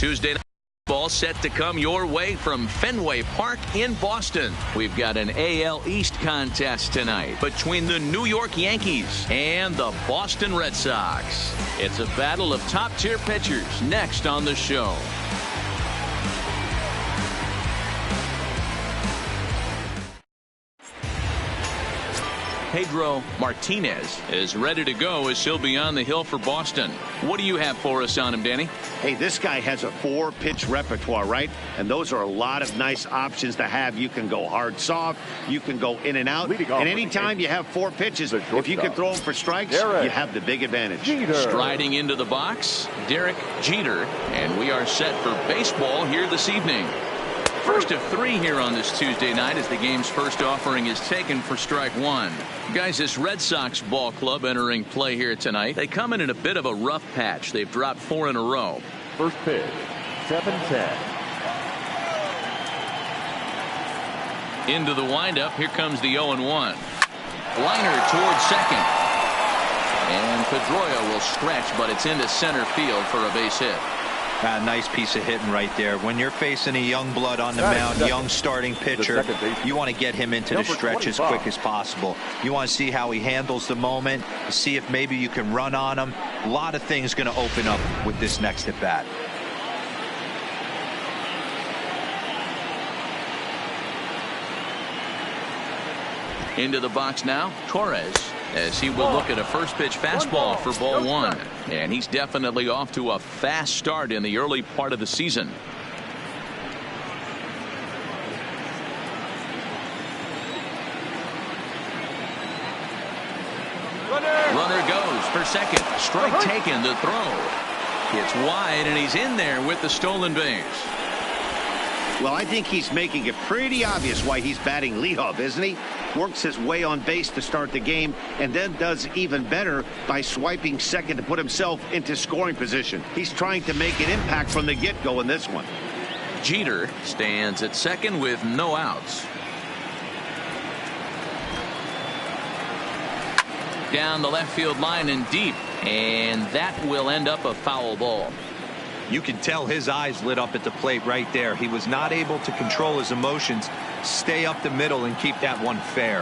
Tuesday night ball set to come your way from Fenway Park in Boston. We've got an AL East contest tonight between the New York Yankees and the Boston Red Sox. It's a battle of top-tier pitchers next on the show. Pedro Martinez is ready to go as he'll be on the hill for Boston. What do you have for us on him, Danny? Hey, this guy has a 4-pitch repertoire, right? And those are a lot of nice options to have. You can go hard, soft. You can go in and out. And anytime you have 4 pitches, if you can throw them for strikes, you have the big advantage. Striding into the box, Derek Jeter. And we are set for baseball here this evening. First of 3 here on this Tuesday night as the game's first offering is taken for strike 1. Guys, this Red Sox ball club entering play here tonight. They come in a bit of a rough patch. They've dropped 4 in a row. First pitch, 7-10. Into the windup. Here comes the 0-1. Liner towards second. And Pedroia will stretch, but it's into center field for a base hit. Nice piece of hitting right there. When you're facing a young blood on the mound, young starting pitcher, you want to get him into the stretch as quick as possible. You want to see how he handles the moment, see if maybe you can run on him. A lot of things going to open up with this next at bat. Into the box now, Torres, as he will look at a first pitch fastball for ball 1. And he's definitely off to a fast start in the early part of the season. Runner goes for second. Strike taken, the throw. It's wide, and he's in there with the stolen base. Well, I think he's making it pretty obvious why he's batting leadoff, isn't he? Works his way on base to start the game and then does even better by swiping second to put himself into scoring position. He's trying to make an impact from the get-go in this one. Jeter stands at second with no outs. Down the left field line and deep, and that will end up a foul ball. You can tell his eyes lit up at the plate right there. He was not able to control his emotions, stay up the middle, and keep that one fair.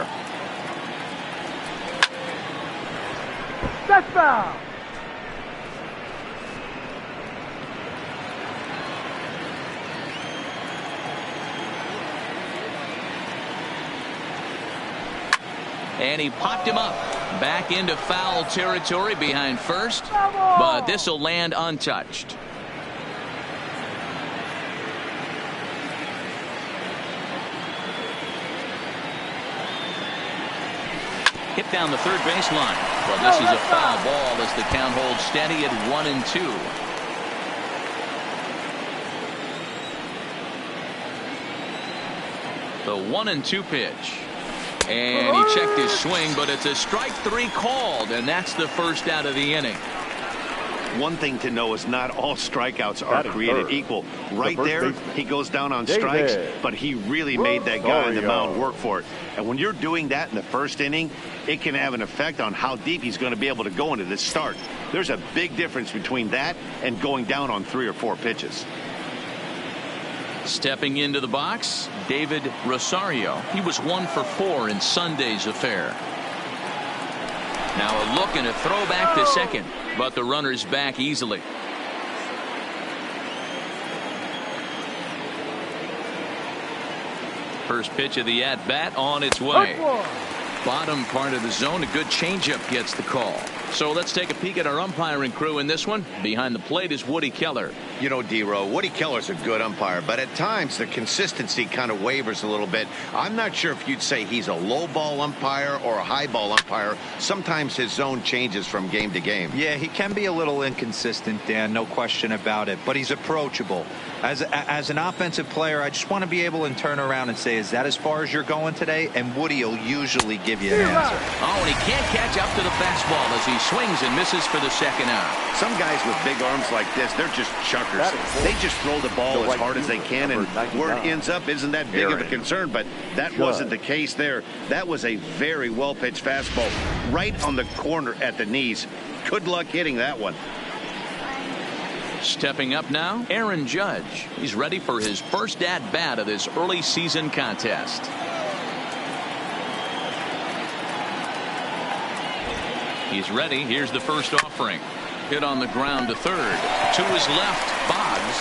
That's foul. And he popped him up back into foul territory behind first, but this will land untouched. Hit down the third baseline. Well, this is a foul ball as the count holds steady at 1-2. The 1-2 pitch. And he checked his swing, but it's a strike 3 called, and that's the first out of the inning. One thing to know is not all strikeouts are created equal. Right there, he goes down on strikes, but he really made that guy on the mound work for it. And when you're doing that in the first inning, it can have an effect on how deep he's going to be able to go into this start. There's a big difference between that and going down on 3 or 4 pitches. Stepping into the box, David Rosario. He was 1 for 4 in Sunday's affair. Now a look and a throw back to second, but the runner's back easily. First pitch of the at-bat on its way. Bottom part of the zone, a good changeup gets the call. So let's take a peek at our umpiring crew in this one. Behind the plate is Woody Keller. You know, D-Row, Woody Keller's a good umpire, but at times the consistency kind of wavers a little bit. I'm not sure if you'd say he's a low ball umpire or a high ball umpire. Sometimes his zone changes from game to game. Yeah, he can be a little inconsistent, Dan, no question about it, but he's approachable. As an offensive player, I just want to be able to turn around and say, is that as far as you're going today? And Woody will usually give you an answer. Oh, and he can't catch up to the fastball as he swings and misses for the second out. Some guys with big arms like this, they're just chuckers. They just throw the ball as hard as they can, and where it ends up isn't that big of a concern, but that wasn't the case there. That was a very well-pitched fastball right on the corner at the knees. Good luck hitting that one. Stepping up now, Aaron Judge. He's ready for his first at-bat of this early season contest. He's ready. Here's the first offering. Hit on the ground to third. To his left, Boggs.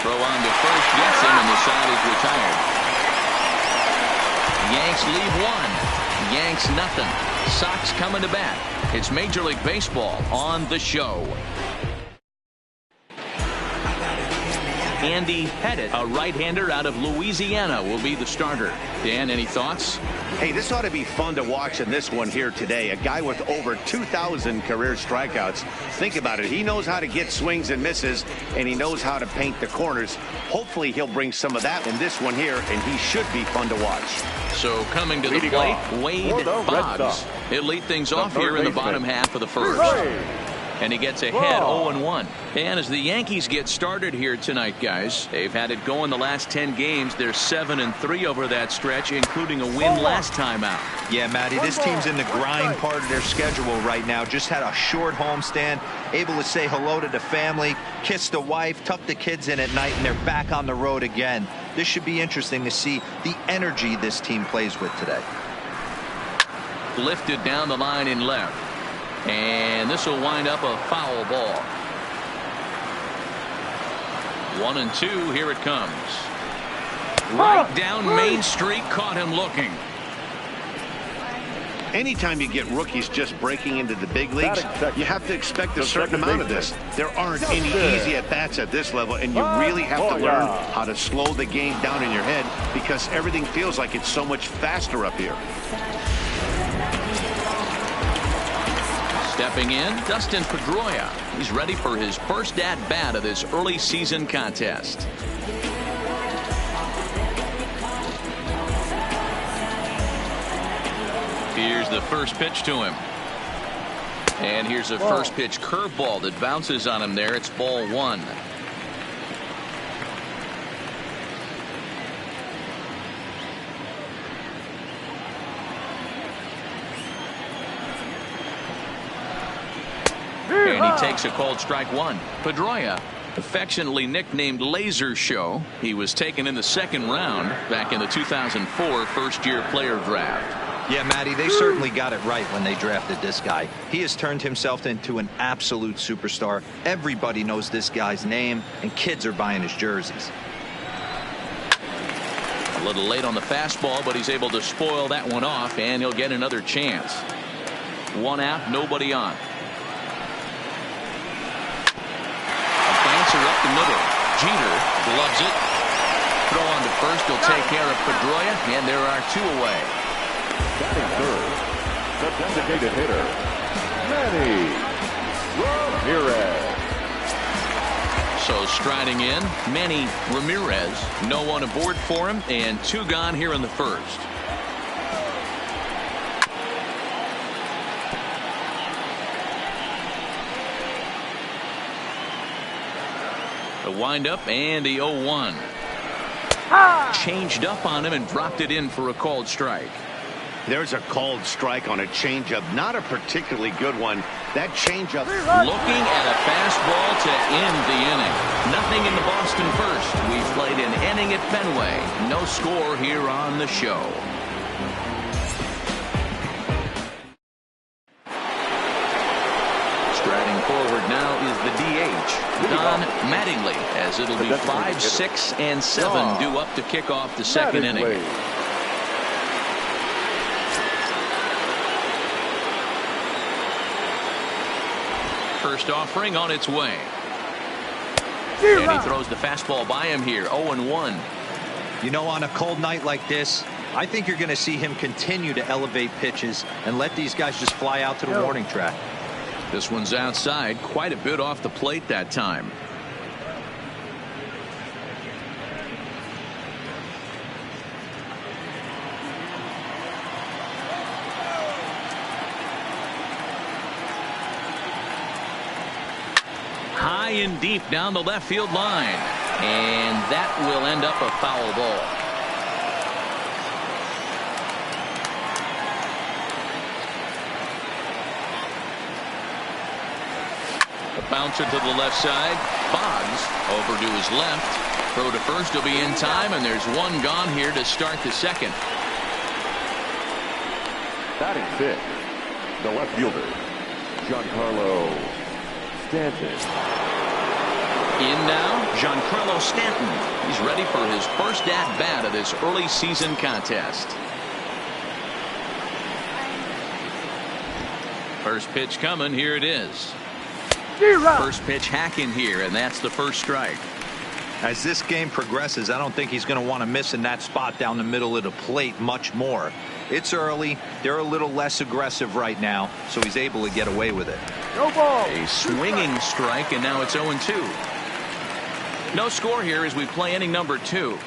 Throw on to first, gets him, and the side is retired. Yanks leave one. Yanks nothing. Sox coming to bat. It's Major League Baseball on the show. Andy Pettit, a right-hander out of Louisiana, will be the starter. Dan, any thoughts? Hey, this ought to be fun to watch in this one here today. A guy with over 2,000 career strikeouts. Think about it. He knows how to get swings and misses, and he knows how to paint the corners. Hopefully, he'll bring some of that in this one here, and he should be fun to watch. So coming to the plate, Wade Boggs. He'll lead things off here in the bottom half of the first. And he gets ahead 0-1. And as the Yankees get started here tonight, guys, they've had it going the last 10 games. They're 7-3 over that stretch, including a win last time out. Yeah, Matty, this team's in the grind part of their schedule right now. Just had a short homestand, able to say hello to the family, kiss the wife, tuck the kids in at night, and they're back on the road again. This should be interesting to see the energy this team plays with today. Lifted down the line in left. And this will wind up a foul ball. 1-2. Here it comes. Right down Main Street. Caught him looking. Anytime you get rookies just breaking into the big leagues, you have to expect a certain amount of this. There aren't any easy at-bats at this level, and you really have to learn how to slow the game down in your head because everything feels like it's so much faster up here. Stepping in, Dustin Pedroia. He's ready for his first at-bat of this early season contest. Here's the first pitch to him. And here's a first pitch curveball that bounces on him there. It's ball one. And he takes a called strike one. Pedroia, affectionately nicknamed Laser Show. He was taken in the second round back in the 2004 first-year player draft. Yeah, Matty, they certainly got it right when they drafted this guy. He has turned himself into an absolute superstar. Everybody knows this guy's name, and kids are buying his jerseys. A little late on the fastball, but he's able to spoil that one off, and he'll get another chance. One out, nobody on. Up the middle. Jeter gloves it. Throw on to first. He'll take care of Pedroia, and there are two away. Batting third, the designated hitter, Manny Ramirez. So striding in, Manny Ramirez. No one aboard for him, and two gone here in the first. The windup and the 0-1. Changed up on him and dropped it in for a called strike. There's a called strike on a changeup. Not a particularly good one. That changeup. Looking at a fastball to end the inning. Nothing in the Boston first. We played an inning at Fenway. No score here on the show. Striding forward now is the DH, Don Mattingly, as it'll be 5, 6, and 7 due up to kick off the second inning. First offering on its way. And he throws the fastball by him here, 0-1. You know, on a cold night like this, I think you're going to see him continue to elevate pitches and let these guys just fly out to the warning track. This one's outside, quite a bit off the plate that time. High and deep down the left field line, and that will end up a foul ball. A bouncer to the left side. Boggs over to his left. Throw to first will be in time, and there's one gone here to start the second. Batting fifth, the left fielder, Giancarlo Stanton. In now, Giancarlo Stanton. He's ready for his first at-bat of this early season contest. First pitch coming. Here it is. First pitch hacking here, and that's the first strike. As this game progresses, I don't think he's going to want to miss in that spot down the middle of the plate much more. It's early. They're a little less aggressive right now, so he's able to get away with it. No ball. A swinging strike, and now it's 0-2. No score here as we play inning number 2.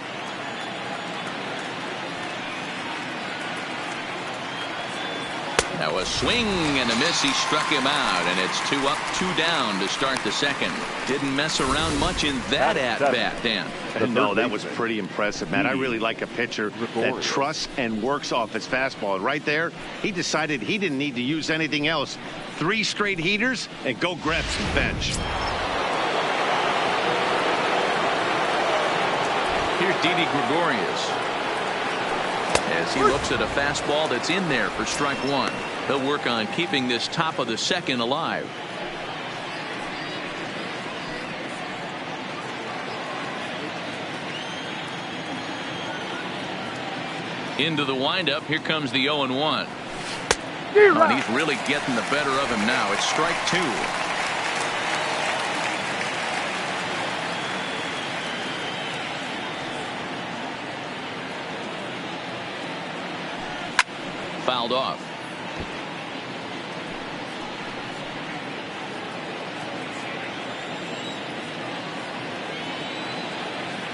Now a swing and a miss. He struck him out, and it's 2 up, 2 down to start the second. Didn't mess around much in that at-bat, Dan. No, that was pretty impressive, man. I really like a pitcher that trusts and works off his fastball. Right there, he decided he didn't need to use anything else. 3 straight heaters and go grab some bench. Here's Didi Gregorius as he looks at a fastball that's in there for strike 1. He'll work on keeping this top of the second alive. Into the windup. Here comes the 0-1. And he's really getting the better of him now. It's strike 2. Fouled off.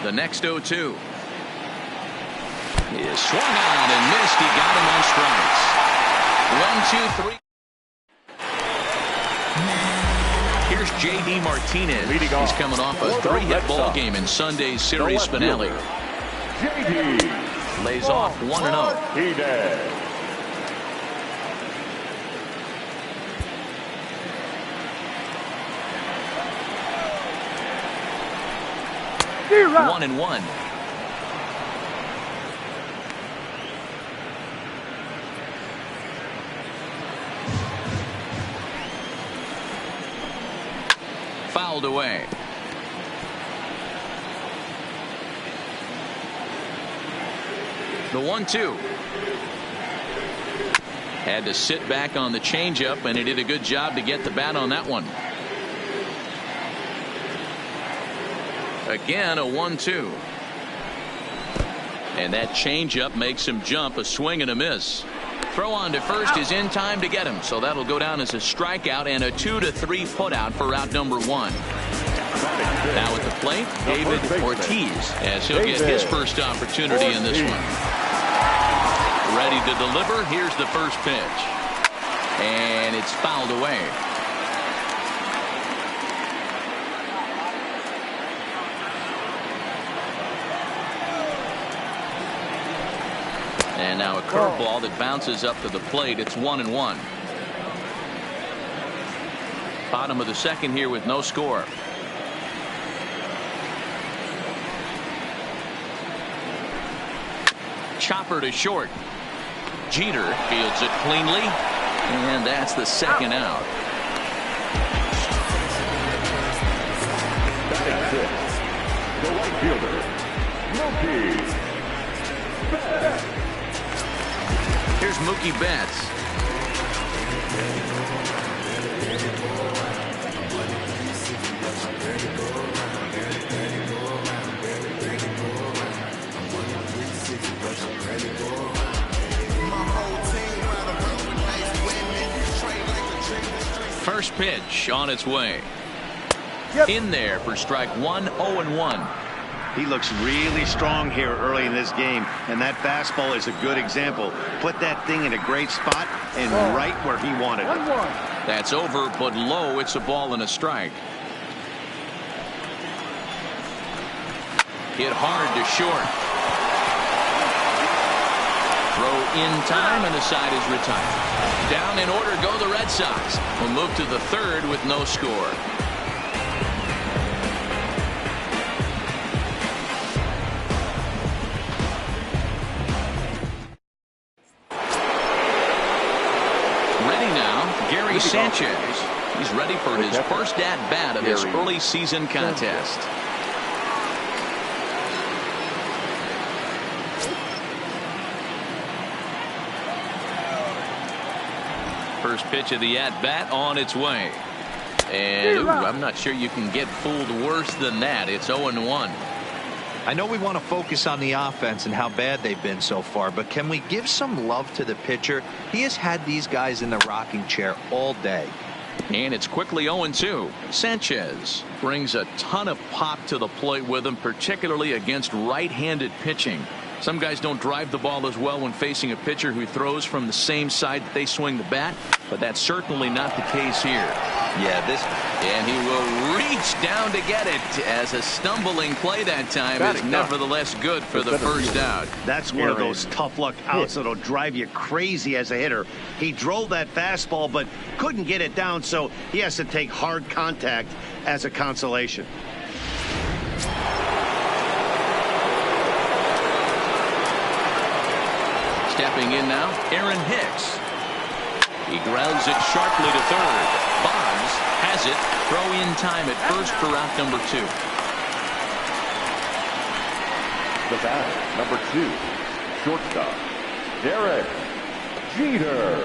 The next 0-2 is swung on and missed. He got him on strikes. 1, 2, 3. Here's J.D. Martinez. He's coming off a 3-hit ball game in Sunday's series finale. J.D. Lays off 1-0. He did. One and 1. Fouled away. The 1-2. Had to sit back on the changeup, and he did a good job to get the bat on that one. Again, a 1-2. And that changeup makes him jump. A swing and a miss. Throw on to first is in time to get him. So that'll go down as a strikeout and a 2-3 putout for out number 1. Now at the plate, David Ortiz, as he'll get his first opportunity in this one. Ready to deliver. Here's the first pitch. And it's fouled away. And now a curveball that bounces up to the plate. It's 1-1. Bottom of the second here with no score. Chopper to short. Jeter fields it cleanly, and that's the second out. Batting sixth, the right fielder, Mookie Betts. Here's Mookie Betts. First pitch on its way. In there for strike 1, 0-1. He looks really strong here early in this game, and that fastball is a good example. Put that thing in a great spot and right where he wanted it. That's over, but low. It's a ball and a strike. Hit hard to short. Throw in time, and the side is retired. Down in order go the Red Sox. We'll move to the third with no score. Sanchez. He's ready for his first at-bat of his early season contest. First pitch of the at-bat on its way. And ooh, I'm not sure you can get fooled worse than that. It's 0-1. I know we want to focus on the offense and how bad they've been so far, but can we give some love to the pitcher? He has had these guys in the rocking chair all day. And it's quickly 0-2. Sanchez brings a ton of pop to the plate with him, particularly against right-handed pitching. Some guys don't drive the ball as well when facing a pitcher who throws from the same side that they swing the bat, but that's certainly not the case here. Yeah, and he will reach down to get it, as a stumbling play that time is nevertheless good for the first out. That's one of those tough luck outs that'll drive you crazy as a hitter. He drove that fastball but couldn't get it down, so he has to take hard contact as a consolation. Stepping in now, Aaron Hicks. He grounds it sharply to third. BOS has it. Throw in time at first for out number 2. The batter, number 2, shortstop, Derek Jeter.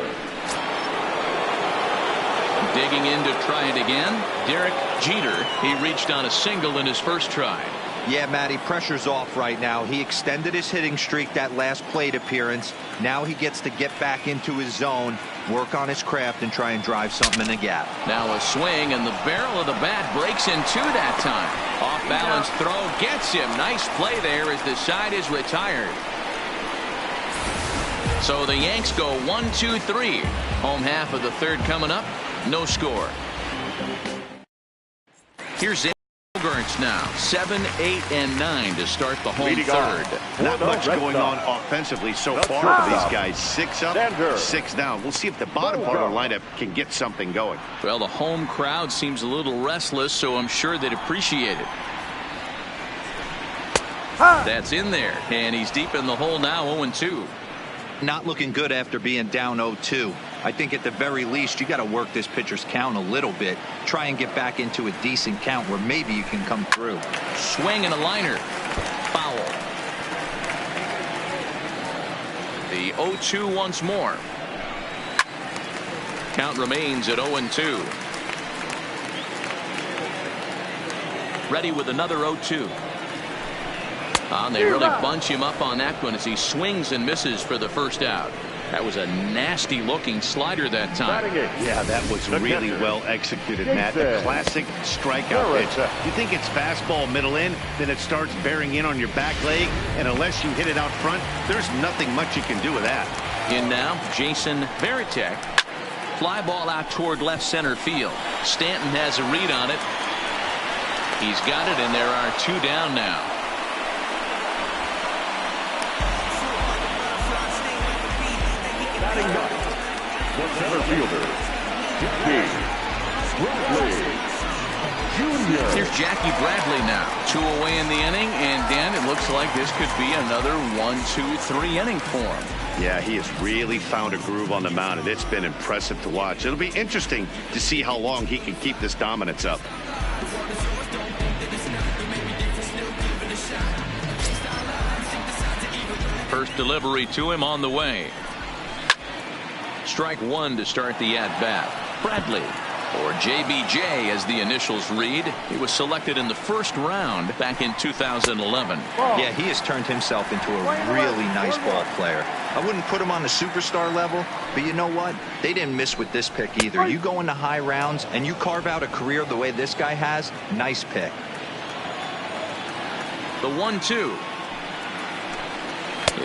Digging in to try it again, Derek Jeter. He reached on a single in his first try. Yeah, Matty, pressure's off right now. He extended his hitting streak that last plate appearance. Now he gets to get back into his zone, work on his craft, and try and drive something in the gap. Now a swing, and the barrel of the bat breaks in 2 that time. Off balance throw gets him. Nice play there as the side is retired. So the Yanks go 1-2-3. Home half of the third coming up. No score. Here's now 7, 8, and 9 to start the home third. Not much going on offensively so far for these guys. 6 up, 6 down. We'll see if the bottom part of the lineup can get something going. Well, the home crowd seems a little restless, so I'm sure they'd appreciate it. That's in there, and he's deep in the hole now. 0-2. Not looking good after being down 0-2. I think at the very least you got to work this pitcher's count a little bit. Try and get back into a decent count where maybe you can come through. Swing and a liner. Foul. The 0-2 once more. Count remains at 0-2. Ready with another 0-2. And they really bunch him up on that one as he swings and misses for the first out. That was a nasty looking slider that time. Yeah, that was really well executed, Matt. A classic strikeout pitch. You think it's fastball middle in, then it starts bearing in on your back leg, and unless you hit it out front, there's nothing much you can do with that. In now, Jason Varitek. Fly ball out toward left center field. Stanton has a read on it. He's got it, and there are 2 down now. The center fielder, Jackie Bradley Jr. Here's Jackie Bradley now. 2 away in the inning, and Dan, it looks like this could be another 1-2-3 inning for him. Yeah, he has really found a groove on the mound, and it's been impressive to watch. It'll be interesting to see how long he can keep this dominance up. First delivery to him on the way. Strike 1 to start the at-bat. Bradley, or JBJ as the initials read. He was selected in the first round back in 2011. Yeah, he has turned himself into a really nice ball player. I wouldn't put him on the superstar level, but you know what? They didn't miss with this pick either. You go into high rounds and you carve out a career the way this guy has. Nice pick. The 1-2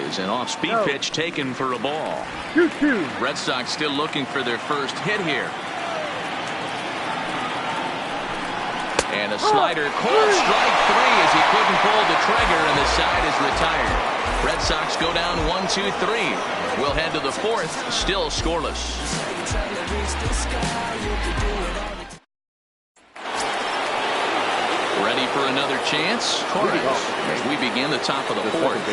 is an off-speed pitch taken for a ball. Red Sox still looking for their first hit here. And a slider, called strike 3 as he couldn't pull the trigger, and the side is retired. Red Sox go down 1-2-3. We'll head to the 4th, still scoreless. Ready for another chance. Torres, as we begin the top of the fourth.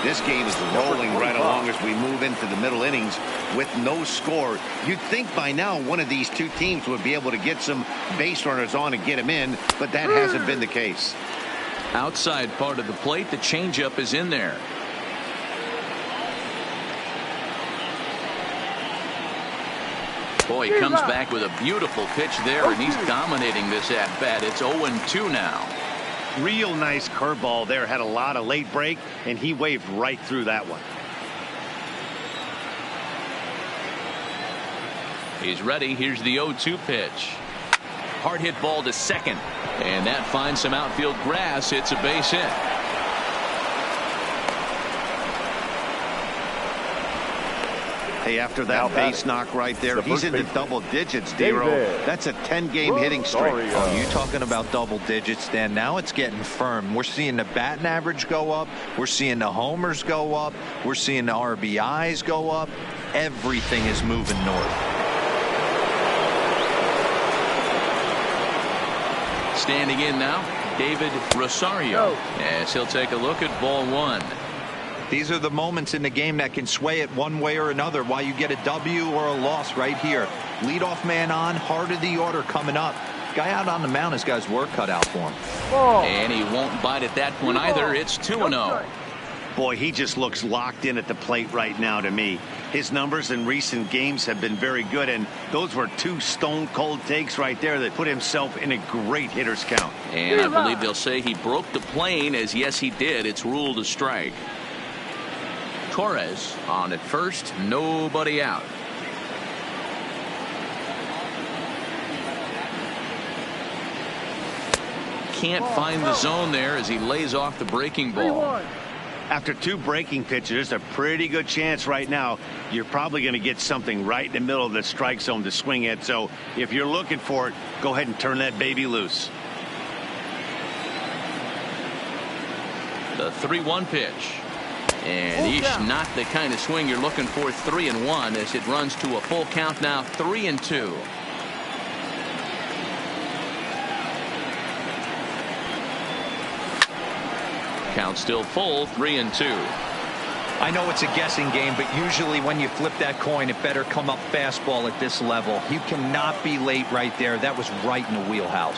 This game is rolling right along as we move into the middle innings with no score. You'd think by now one of these two teams would be able to get some base runners on and get them in, but that hasn't been the case. Outside part of the plate, the changeup is in there. Boy, he comes back with a beautiful pitch there, and he's dominating this at-bat. It's 0-2 now. Real nice curveball there. Had a lot of late break, and he waved right through that one. He's ready. Here's the 0-2 pitch. Hard hit ball to second, and that finds some outfield grass. It's a base hit. Hey, after that base knock right there, he's into double digits, Dero. That's a 10-game hitting streak. Oh, you talking about double digits, Dan? Now it's getting firm. We're seeing the batting average go up. We're seeing the homers go up. We're seeing the RBIs go up. Everything is moving north. Standing in now, David Rosario, as he'll take a look at ball one. These are the moments in the game that can sway it one way or another, why you get a W or a loss right here. Leadoff man on, heart of the order coming up. Guy out on the mound has got his work cut out for him. And he won't bite at that one either. It's 2-0. Boy, he just looks locked in at the plate right now to me. His numbers in recent games have been very good, and those were two stone-cold takes right there that put himself in a great hitter's count. And I believe they'll say he broke the plane, as yes, he did. It's ruled a strike. Torres on at first, nobody out. Can't find the zone there as he lays off the breaking ball. After two breaking pitches, there's a pretty good chance right now you're probably going to get something right in the middle of the strike zone to swing at. So if you're looking for it, go ahead and turn that baby loose. The 3-1 pitch. And not the kind of swing you're looking for. 3-1 as it runs to a full count now. 3-2. Count still full. 3-2. I know it's a guessing game, but usually when you flip that coin, it better come up fastball at this level. You cannot be late right there. That was right in the wheelhouse.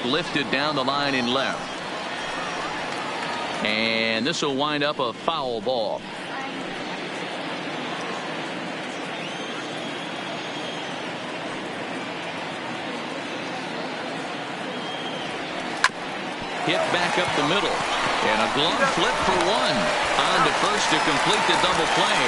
Lifted down the line in left. And this will wind up a foul ball. Hit back up the middle. And a glove flip for one. On to first to complete the double play.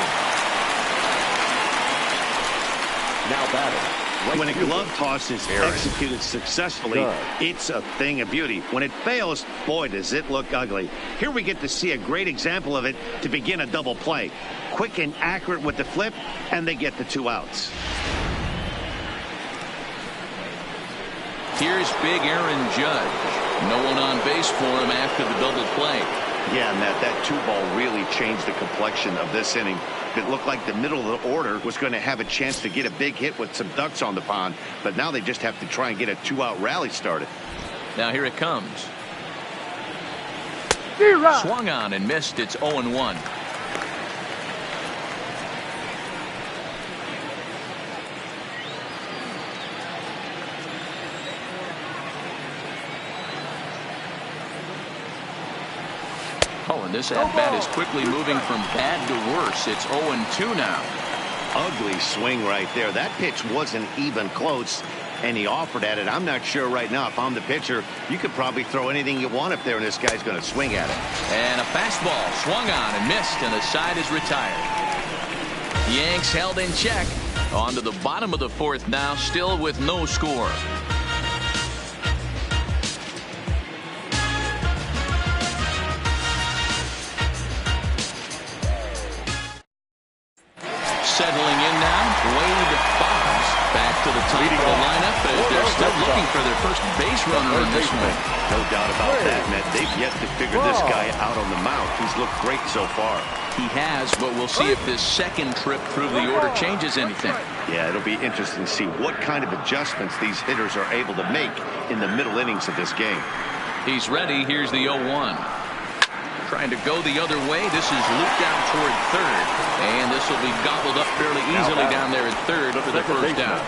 Now batting. When a glove toss is executed successfully, it's a thing of beauty. When it fails, boy, does it look ugly. Here we get to see a great example of it to begin a double play. Quick and accurate with the flip, and they get the 2 outs. Here's big Aaron Judge. No one on base for him after the double play. Yeah, Matt, that 2-ball really changed the complexion of this inning. It looked like the middle of the order was going to have a chance to get a big hit with some ducks on the pond, but now they just have to try and get a 2-out rally started. Now here it comes. Swung on and missed. It's 0-1. Oh, and this at-bat is quickly moving from bad to worse. It's 0-2 now. Ugly swing right there. That pitch wasn't even close, and he offered at it. I'm not sure right now if I'm the pitcher, you could probably throw anything you want up there, and this guy's going to swing at it. And a fastball swung on and missed, and the side is retired. Yanks held in check. On to the bottom of the fourth now, still with no score. Settling in now, Wade Boggs back to the top of the lineup as they're still looking for their first base runner in this one. No doubt about that, Matt. They've yet to figure this guy out on the mound. He's looked great so far. He has, but we'll see if this second trip through the order changes anything. Yeah, it'll be interesting to see what kind of adjustments these hitters are able to make in the middle innings of this game. He's ready. Here's the 0-1. Trying to go the other way. This is looped down toward third. And this will be gobbled up fairly easily down there at third for the first down.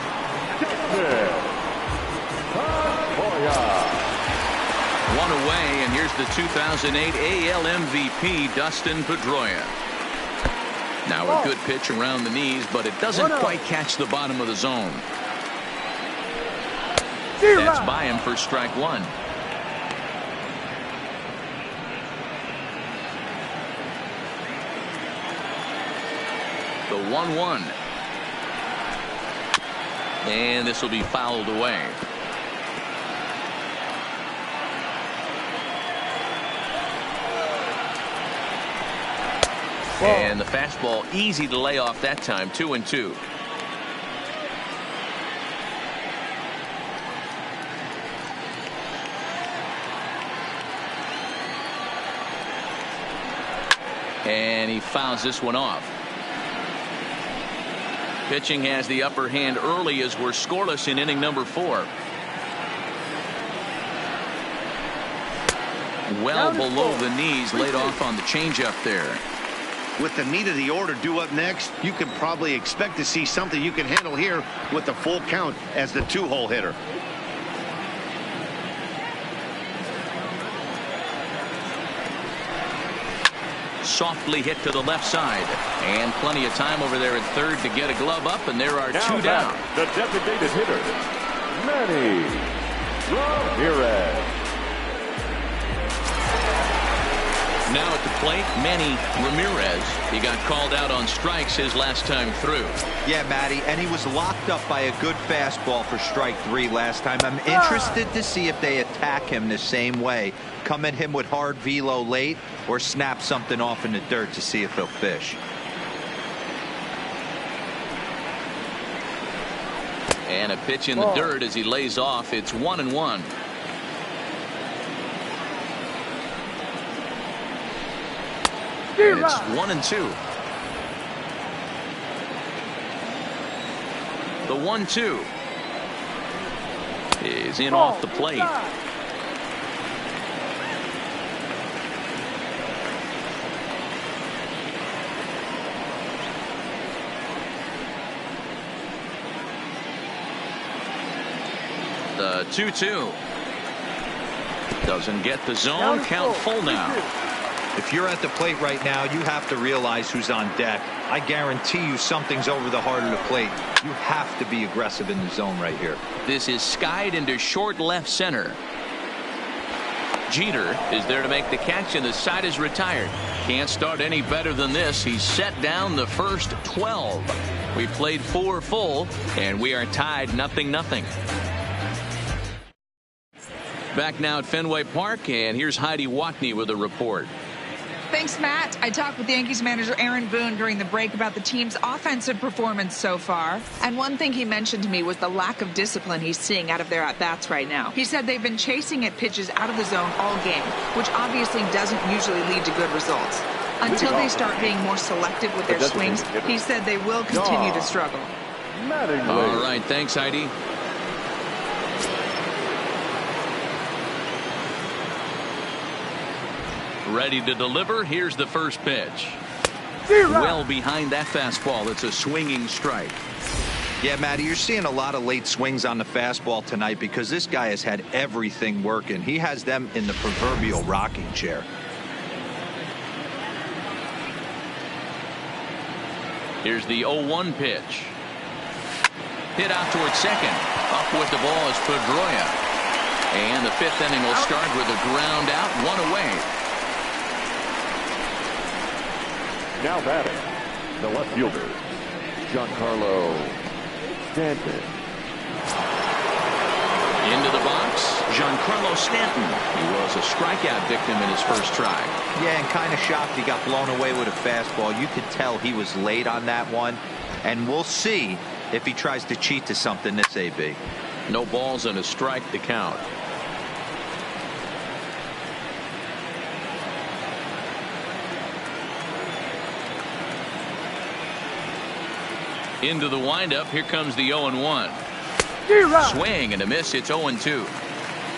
One away, and here's the 2008 AL MVP, Dustin Pedroia. Now a good pitch around the knees, but it doesn't quite catch the bottom of the zone. That's by him for strike one. The 1-1. And this will be fouled away. And the fastball easy to lay off that time. 2-2. And he fouls this one off. Pitching has the upper hand early as we're scoreless in inning number 4. Well below the knees, laid off on the changeup there. With the meat of the order due up next, you can probably expect to see something you can handle here with the full count as the 2-hole hitter. Softly hit to the left side, and plenty of time over there at third to get a glove up, and there are two down. The designated hitter, Manny Ramirez. Now at the plate, Manny Ramirez. He got called out on strikes his last time through. Yeah, Matty, and he was locked up by a good fastball for strike 3 last time. I'm interested to see if they attack him the same way. Come at him with hard velo late or snap something off in the dirt to see if he'll fish. And a pitch in the dirt as he lays off. It's 1-1. And it's 1-2. The 1-2 is in off the plate. The 2-2 doesn't get the zone. Count full now. If you're at the plate right now, you have to realize who's on deck. I guarantee you something's over the heart of the plate. You have to be aggressive in the zone right here. This is skied into short left center. Jeter is there to make the catch, and the side is retired. Can't start any better than this. He's set down the first 12. We played 4 full, and we are tied 0-0. Back now at Fenway Park, and here's Heidi Watney with a report. Thanks, Matt. I talked with Yankees manager Aaron Boone during the break about the team's offensive performance so far. And one thing he mentioned to me was the lack of discipline he's seeing out of their at-bats right now. He said they've been chasing at pitches out of the zone all game, which obviously doesn't usually lead to good results. Until they start being more selective with their swings, he said they will continue to struggle. All right, thanks, Heidi. Ready to deliver. Here's the first pitch. Well behind that fastball. It's a swinging strike. Yeah, Matty, you're seeing a lot of late swings on the fastball tonight because this guy has had everything working. He has them in the proverbial rocking chair. Here's the 0-1 pitch. Hit out towards second. Up with the ball is Pedroia. And the 5th inning will start with a ground out, 1 away. Now batting, the left fielder, Giancarlo Stanton. Into the box, Giancarlo Stanton. He was a strikeout victim in his first try. Yeah, and kind of shocked he got blown away with a fastball. You could tell he was late on that one. And we'll see if he tries to cheat to something this AB. No balls and a strike to count. Into the windup. Here comes the 0-1. Swing and a miss. It's 0-2.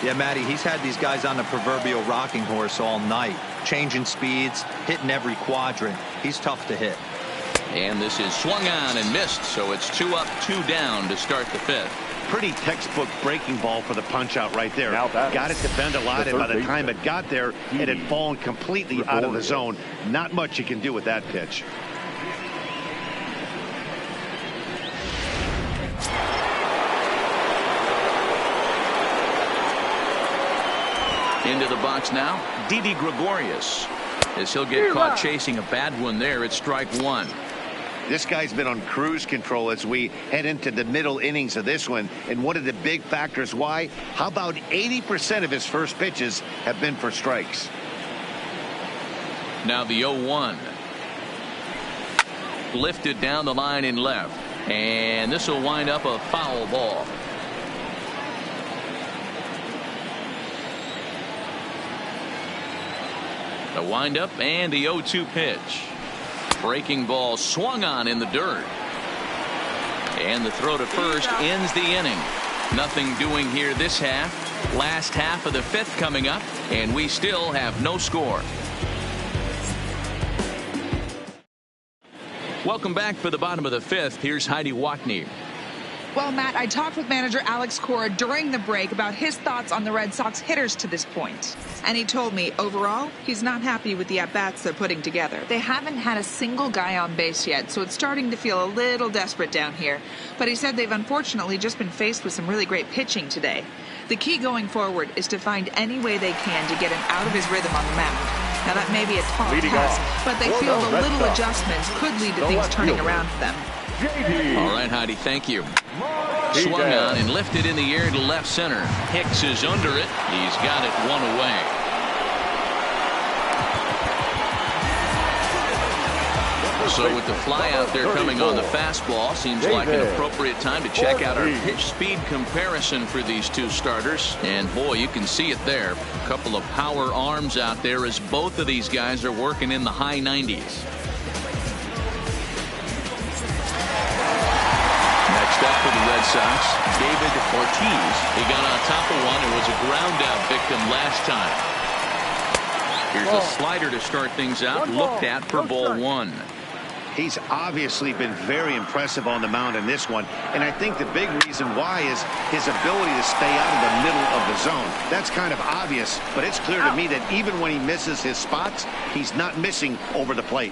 Yeah, Matty, he's had these guys on the proverbial rocking horse all night, changing speeds, hitting every quadrant. He's tough to hit. And this is swung on and missed, so it's 2 up, 2 down to start the 5th. Pretty textbook breaking ball for the punch out right there. Got it to bend a lot, and by the time it got there, it had fallen completely out of the zone. Not much you can do with that pitch. Into the box now, Didi Gregorius. As he'll get caught chasing a bad one there, it's strike 1. This guy's been on cruise control as we head into the middle innings of this one. And one of the big factors why, how about 80% of his first pitches have been for strikes? Now the 0-1. Lifted down the line in left. And this will wind up a foul ball. The windup and the 0-2 pitch. Breaking ball swung on in the dirt. And the throw to first ends the inning. Nothing doing here this half. Last half of the 5th coming up, and we still have no score. Welcome back for the bottom of the 5th. Here's Heidi Watney. Well, Matt, I talked with manager Alex Cora during the break about his thoughts on the Red Sox hitters to this point. And he told me, overall, he's not happy with the at-bats they're putting together. They haven't had a single guy on base yet, so it's starting to feel a little desperate down here. But he said they've unfortunately just been faced with some really great pitching today. The key going forward is to find any way they can to get him out of his rhythm on the mound. Now, that may be a tall task, but they feel the little adjustments could lead to things turning around for them. All right, Heidi, thank you. Swung on and lifted in the air to left center. Hicks is under it. He's got it 1 away. So with the fly out there coming on the fastball, seems like an appropriate time to check out our pitch speed comparison for these two starters. And boy, you can see it there. A couple of power arms out there as both of these guys are working in the high 90s. Next up for the Red Sox, David Ortiz. He got on top of one and was a ground out victim last time. Here's a slider to start things out, looked at for ball 1. He's obviously been very impressive on the mound in this one, and I think the big reason why is his ability to stay out of the middle of the zone. That's kind of obvious, but it's clear to me that even when he misses his spots, he's not missing over the plate.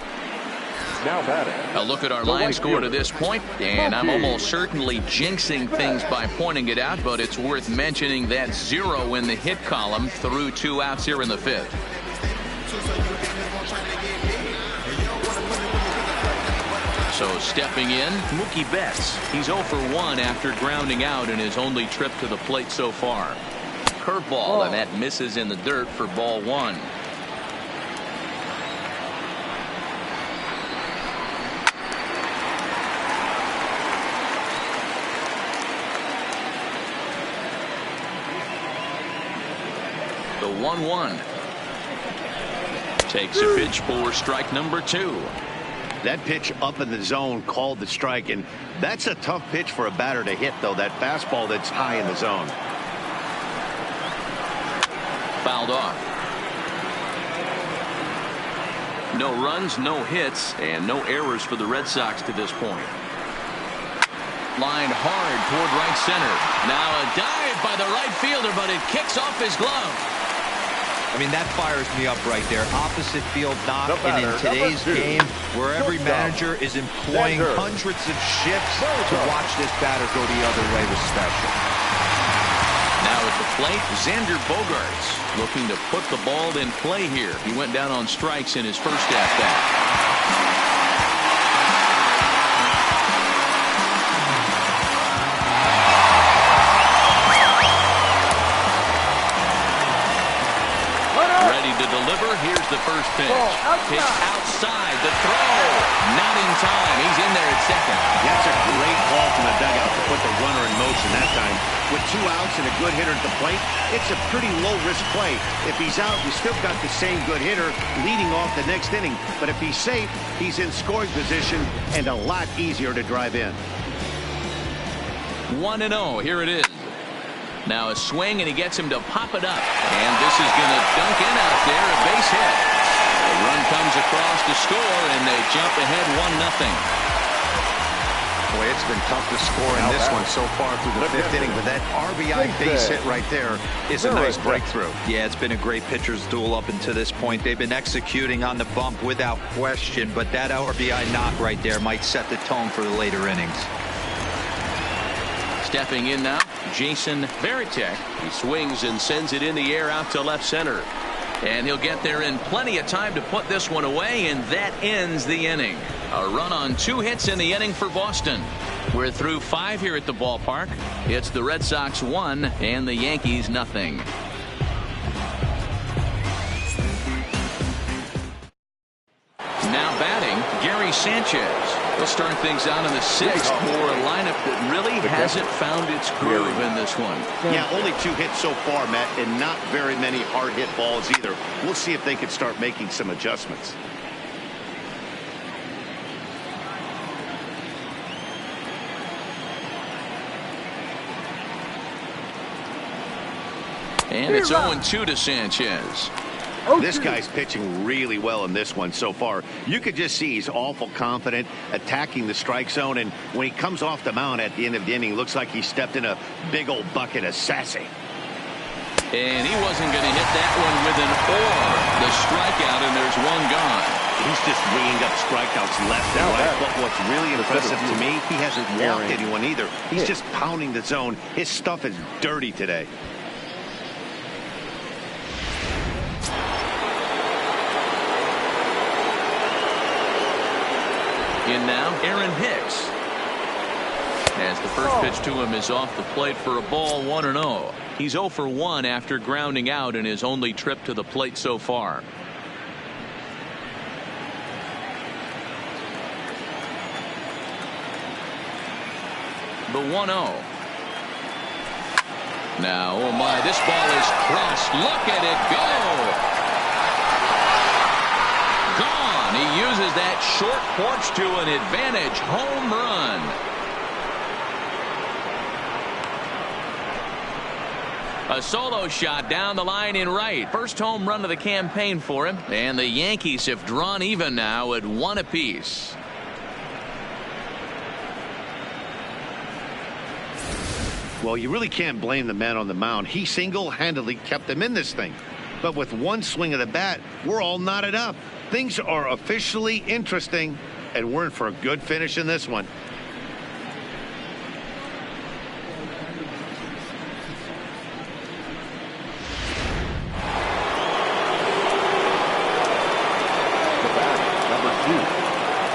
Now batting. A look at our line score to this point, and I'm almost certainly jinxing things by pointing it out, but it's worth mentioning that 0 in the hit column through 2 outs here in the 5th. So stepping in, Mookie Betts. He's 0 for 1 after grounding out in his only trip to the plate so far. Curveball, and that misses in the dirt for ball 1. The 1-1. Takes a pitch for strike number 2. That pitch up in the zone called the strike, and that's a tough pitch for a batter to hit, though, that fastball that's high in the zone. Fouled off. No runs, no hits, and no errors for the Red Sox to this point. Lined hard toward right center. Now a dive by the right fielder, but it kicks off his glove. I mean, that fires me up right there. Opposite field knock, and in today's game, where every manager is employing hundreds of shifts to watch this batter go the other way was special. Now at the plate, Xander Bogaerts looking to put the ball in play here. He went down on strikes in his first at-bat. To deliver, here's the the first pitch. Pitch outside. The throw. Not in time. He's in there at second. That's a great ball from the dugout to put the runner in motion that time. With 2 outs and a good hitter at the plate, it's a pretty low-risk play. If he's out, you still got the same good hitter leading off the next inning. But if he's safe, he's in scoring position and a lot easier to drive in. 1-0. Here it is. Now a swing, and he gets him to pop it up. And this is going to dunk in out there. A base hit. The run comes across to score, and they jump ahead 1-0. Boy, it's been tough to score in this one so far through the 5th inning, but that RBI base hit right there is a nice breakthrough. Yeah, it's been a great pitcher's duel up until this point. They've been executing on the bump without question, but that RBI knock right there might set the tone for the later innings. Stepping in now, Jason Varitek. He swings and sends it in the air out to left center. And he'll get there in plenty of time to put this one away, and that ends the inning. A run on 2 hits in the inning for Boston. We're through 5 here at the ballpark. It's the Red Sox 1 and the Yankees 0. Now batting, Gary Sanchez. He'll start things out in the 6th for a lineup that really hasn't found its groove in this one. Yeah, only 2 hits so far, Matt, and not very many hard hit balls either. We'll see if they can start making some adjustments. And it's 0-2 to Sanchez. This guy's pitching really well in this one so far. You could just see he's awful confident attacking the strike zone, and when he comes off the mound at the end of the inning, looks like he stepped in a big old bucket of sassy. And he wasn't going to hit that one with an or. The strikeout, and there's one gone. He's just ringing up strikeouts left and right. But what's really impressive to me, he hasn't walked anyone either. He's just pounding the zone. His stuff is dirty today. In now, Aaron Hicks. As the first pitch to him is off the plate for a ball, 1-0. He's 0 for 1 after grounding out in his only trip to the plate so far. The 1-0. Now, oh my, this ball is crossed. Look at it go. Gone. He uses that short porch to an advantage home run. A solo shot down the line in right. First home run of the campaign for him. And the Yankees have drawn even now at 1 apiece. Well, you really can't blame the man on the mound. He single-handedly kept them in this thing. But with one swing of the bat, we're all knotted up. Things are officially interesting, and we're in for a good finish in this one.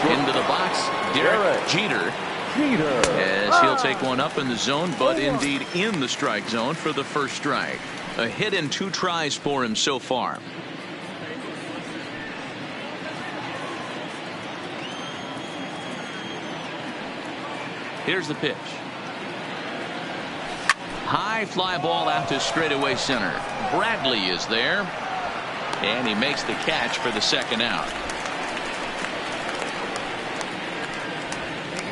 Into the box, Derek Jeter. As he'll take one up in the zone, but indeed in the strike zone for the first strike. A hit and 2 tries for him so far. Here's the pitch. High fly ball out to straightaway center. Bradley is there, and he makes the catch for the second out.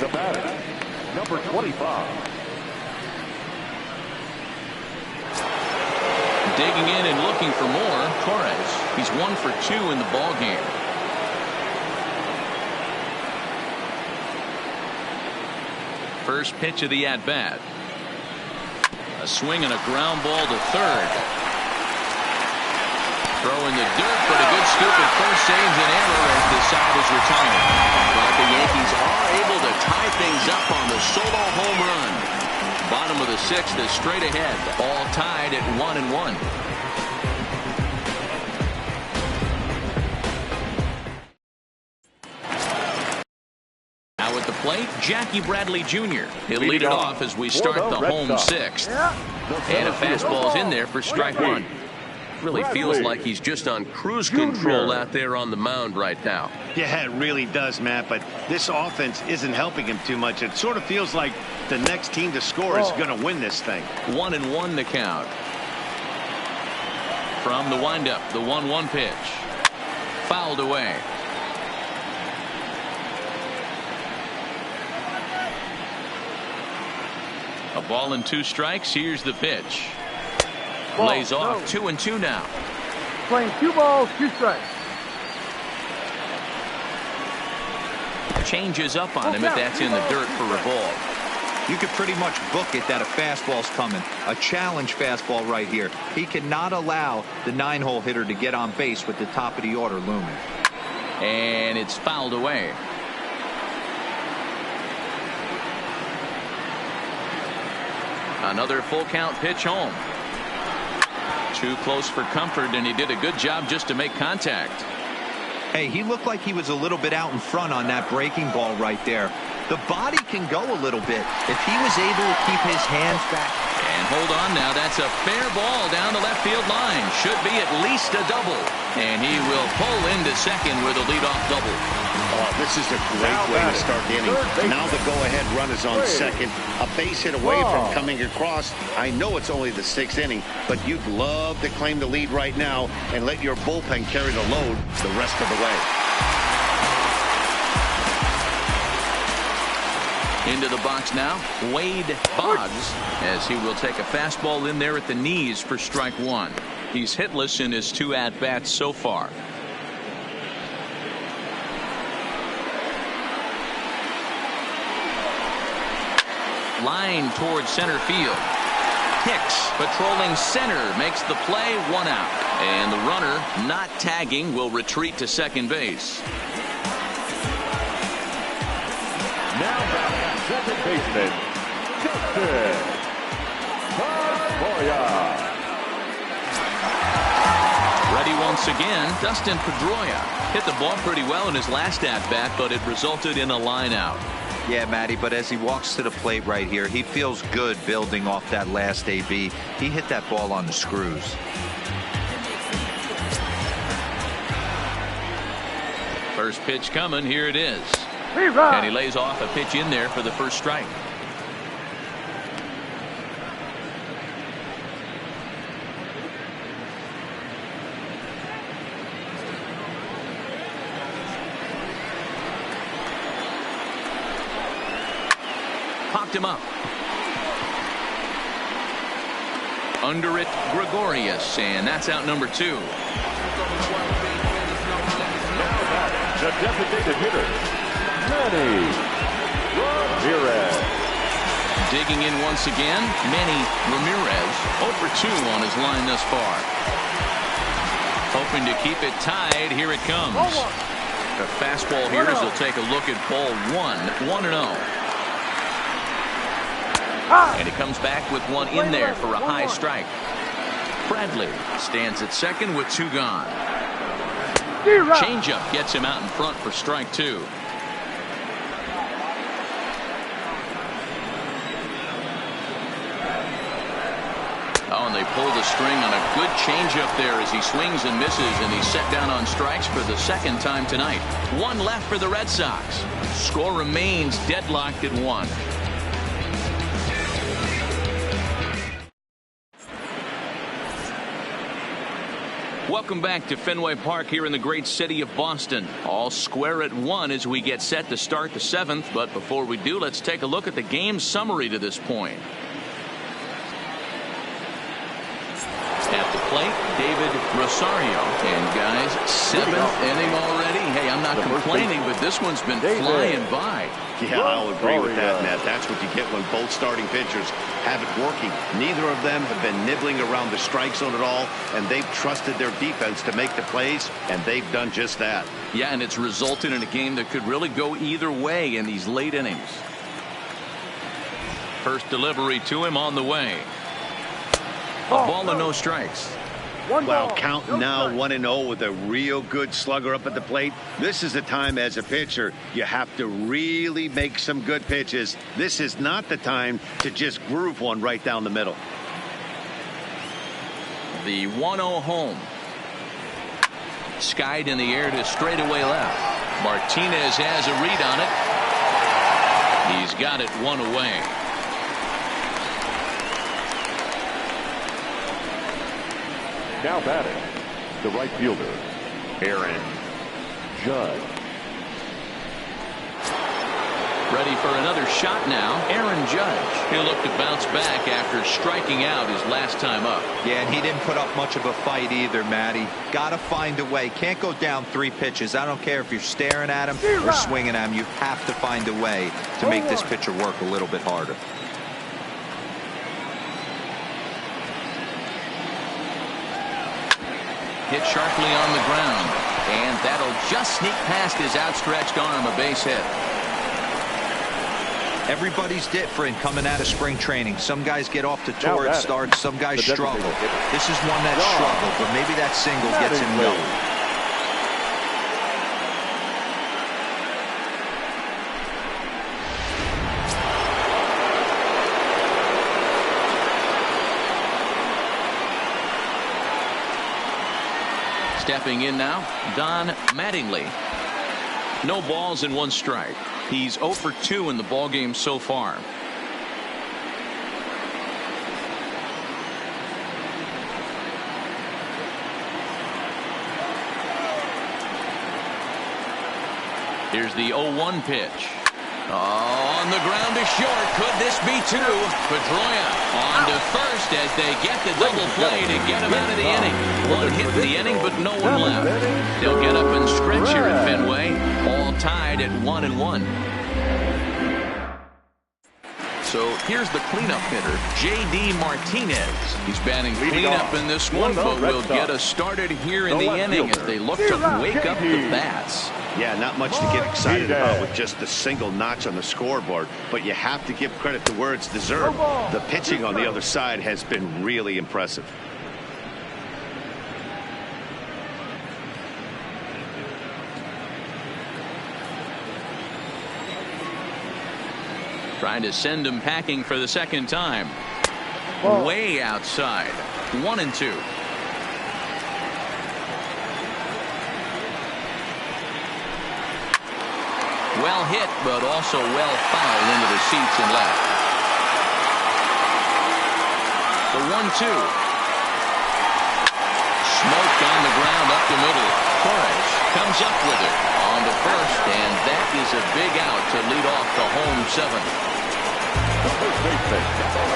The batter, number 25. Digging in and looking for more, Torres. He's 1 for 2 in the ball game. First pitch of the at-bat. A swing and a ground ball to third. Throw in the dirt, but a good scoop at first saves an error as the side is retired. But the Yankees are able to tie things up on the solo home run. Bottom of the 6th is straight ahead, all tied at 1-1. Now at the plate, Jackie Bradley Jr. He'll lead it off as we start the home 6th. And a fastball's in there for strike 1. Really feels like he's just on cruise control out there on the mound right now. Yeah, it really does, Matt, but this offense isn't helping him too much. It sort of feels like the next team to score is going to win this thing. 1-1 the count. From the windup, the 1-1 pitch. Fouled away. A ball and 2 strikes. Here's the pitch. Lays off 2-2 now. Playing 2 balls, 2 strikes. Changes up on him if that's in the dirt for a ball. You could pretty much book it that a fastball's coming. A challenge fastball right here. He cannot allow the 9-hole hitter to get on base with the top of the order looming. And it's fouled away. Another full count pitch home. Too close for comfort, and he did a good job just to make contact. Hey, he looked like he was a little bit out in front on that breaking ball right there. The body can go a little bit if he was able to keep his hands back. And hold on now, that's a fair ball down the left field line. Should be at least a double. And he will pull into second with a leadoff double. Oh, this is a great way to start the inning. Now the go-ahead run is on second. A base hit away from coming across. I know it's only the 6th inning, but you'd love to claim the lead right now and let your bullpen carry the load the rest of the way. Into the box now, Wade Boggs, as he will take a fastball in there at the knees for strike 1. He's hitless in his 2 at-bats so far. Line towards center field. Hicks patrolling center makes the play, 1 out. And the runner not tagging will retreat to second base. Now back at second baseman, Dustin Pedroia. Ready once again, Dustin Pedroia hit the ball pretty well in his last at-bat, but it resulted in a line out. Yeah, Matty, but as he walks to the plate right here, he feels good building off that last AB. He hit that ball on the screws. First pitch coming, here it is. Rerun. And he lays off a pitch in there for the first strike. Popped him up. Under it, Gregorius, and that's out number 2. Now back, the designated hitter, Manny Ramirez. Digging in once again, Manny Ramirez, 0 for 2 on his line thus far. Hoping to keep it tied. Here it comes. The fastball here as he'll take a look at ball 1-0. And he comes back with 1 in there for a high strike. Bradley stands at second with 2 gone. Changeup gets him out in front for strike 2. Oh, and they pull the string on a good changeup there as he swings and misses, and he's set down on strikes for the 2nd time tonight. 1 left for the Red Sox. Score remains deadlocked at 1. Welcome back to Fenway Park here in the great city of Boston. All square at 1 as we get set to start the 7th. But before we do, let's take a look at the game summary to this point. At the plate, David Rosario. And guys, 7th inning already. Hey, I'm not complaining, but this one's been flying by. Yeah, I'll agree with that, Matt. That's what you get when both starting pitchers have it working. Neither of them have been nibbling around the strike zone at all, and they've trusted their defense to make the plays, and they've done just that. Yeah, and it's resulted in a game that could really go either way in these late innings. First delivery to him on the way. A ball and no strikes. Well, count now 1-0 with a real good slugger up at the plate. This is the time as a pitcher you have to really make some good pitches. This is not the time to just groove one right down the middle. The 1-0 home. Skied in the air to straightaway left. Martinez has a read on it. He's got it one away. Now batting, the right fielder, Aaron Judge. Ready for another shot now, Aaron Judge. He'll look to bounce back after striking out his last time up. Yeah, and he didn't put up much of a fight either, Matty. Got to find a way. Can't go down 3 pitches. I don't care if you're staring at him or swinging at him. You have to find a way to make this pitcher work a little bit harder. Hit sharply on the ground, and that'll just sneak past his outstretched arm, a base hit. Everybody's different coming out of spring training. Some guys get off to torrid starts, some guys struggle. This is one that struggled, but maybe that single gets him going. Stepping in now, Don Mattingly. No balls and 1 strike. He's 0 for 2 in the ballgame so far. Here's the 0-1 pitch. On the ground to short. Could this be 2? Pedroia on to first as they get the double play to get him out of the inning. 1 hit in the inning, but no one left. They'll get up and stretch here at Fenway, all tied at 1-1. So here's the cleanup hitter, J.D. Martinez. He's batting cleanup in this one, but will get us started here in the inning as they look to wake up the bats. Yeah, not much to get excited about with just the single notch on the scoreboard, but you have to give credit to where it's deserved. The pitching on the other side has been really impressive. Trying to send him packing for the second time. Way outside. 1-2. Well hit, but also well fouled into the seats and left. The 1-2. Smoked on the ground up the middle. Torres comes up with it on to first, and that is a big out to lead off the home 7th. The first baseman,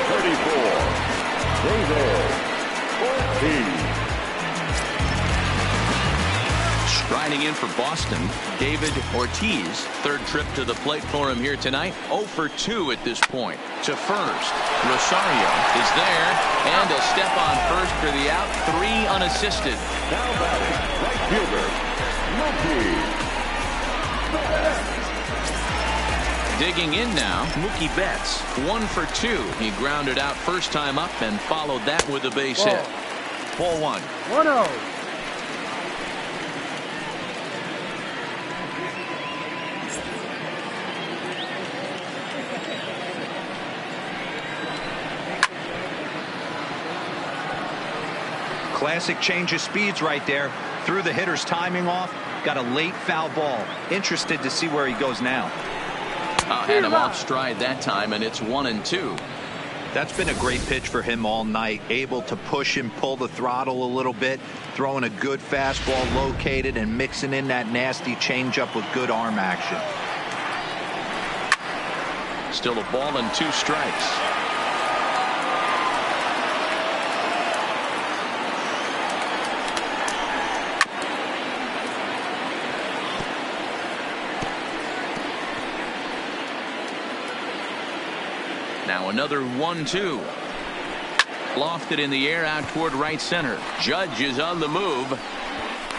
34, David Ortiz. Striding in for Boston, David Ortiz. 3rd trip to the plate for him here tonight. 0 for 2 at this point. To first, Rosario is there, and a step on first for the out. 3 unassisted. Now batting, right fielder, Mookie. Digging in now, Mookie Betts. 1 for 2. He grounded out first time up and followed that with a base hit. Ball 1. 1-0. Classic change of speeds right there. Threw the hitter's timing off. Got a late foul ball. Interested to see where he goes now. Had him off stride that time, and it's 1-2. That's been a great pitch for him all night. Able to push and pull the throttle a little bit. Throwing a good fastball located and mixing in that nasty changeup with good arm action. Still a ball and 2 strikes. Now another 1-2. Lofted in the air out toward right center. Judge is on the move.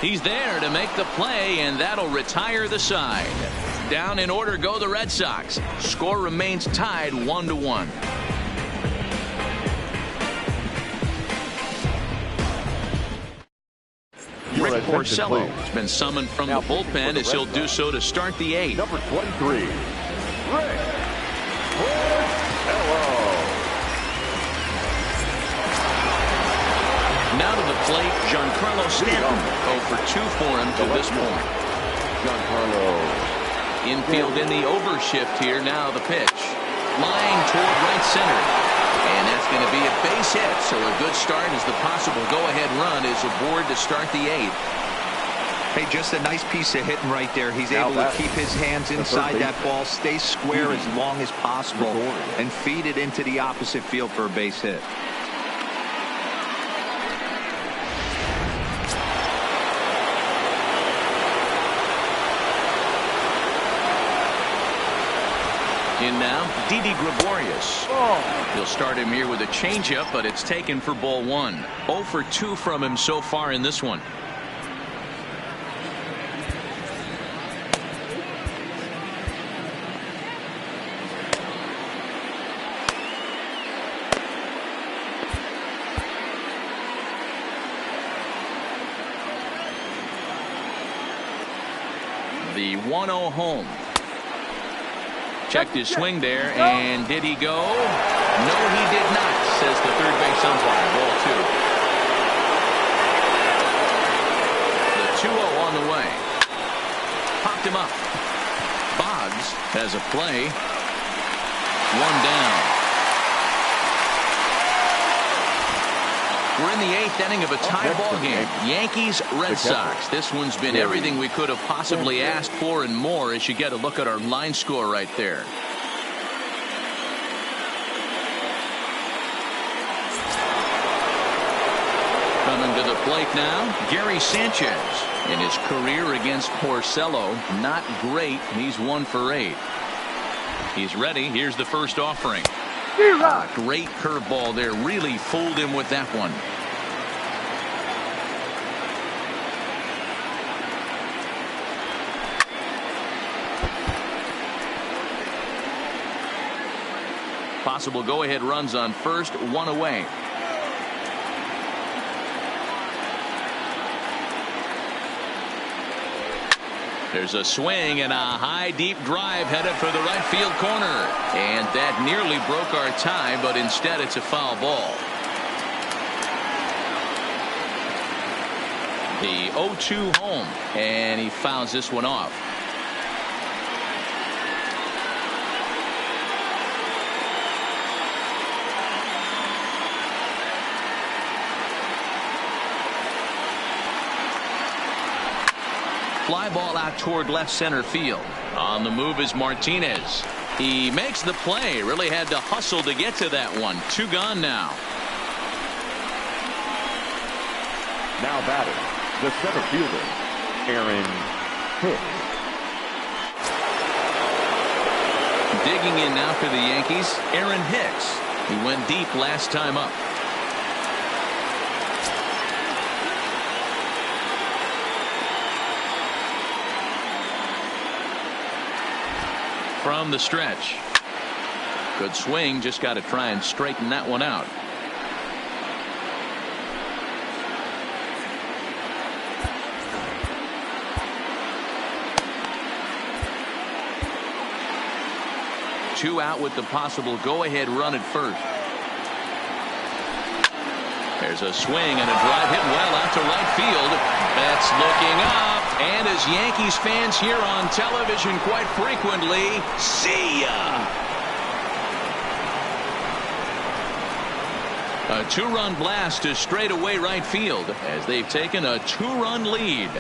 He's there to make the play, and that'll retire the side. Down in order go the Red Sox. Score remains tied 1-1. Rick Porcello has been summoned from the bullpen as he'll do so to start the 8th. Number 23, Rick Porcello. Now to the plate, Giancarlo Stanton. 0 for 2 for him to this point. Giancarlo. Infield in the overshift here. Now the pitch. Flying toward right center. And that's going to be a base hit. So a good start as the possible go-ahead run is aboard to start the 8th. Hey, just a nice piece of hitting right there. He's able to keep his hands inside that ball, stay square as long as possible, and feed it into the opposite field for a base hit. In now, Didi Gregorius. He'll start him here with a changeup, but it's taken for ball 1. 0 for 2 from him so far in this one. The 1-0 home. Checked his swing there, and did he go? No, he did not, says the third base umpire. Ball 2. The 2-0 on the way. Popped him up. Boggs has a play. 1 down. We're in the 8th inning of a tie ball game. Yankees, Red Sox. This one's been everything we could have possibly asked for and more as you get a look at our line score right there. Coming to the plate now, Gary Sanchez. In his career against Porcello, not great. He's 1 for 8. He's ready. Here's the first offering. Great curveball there. Really fooled him with that one. Possible go-ahead runs on first, 1 away. There's a swing and a high deep drive headed for the right field corner, and that nearly broke our tie, but instead it's a foul ball. The 0-2 home, and he fouls this one off. Fly ball out toward left center field. On the move is Martinez. He makes the play. Really had to hustle to get to that one. 2 gone now. Now batting, the center fielder, Aaron Hicks. Digging in now for the Yankees, Aaron Hicks. He went deep last time up. From the stretch. Good swing. Just got to try and straighten that one out. Two out with the possible go-ahead run at first. There's a swing and a drive hit well out to right field. That's looking up. And as Yankees fans hear on television quite frequently, see ya. A 2-run blast to straightaway right field as they've taken a 2-run lead.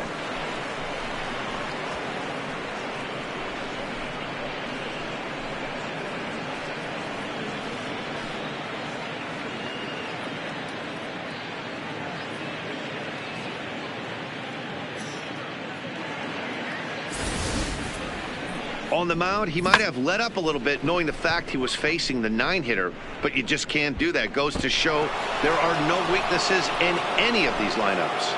On the mound, he might have let up a little bit knowing the fact he was facing the 9-hitter, but you just can't do that. Goes to show there are no weaknesses in any of these lineups.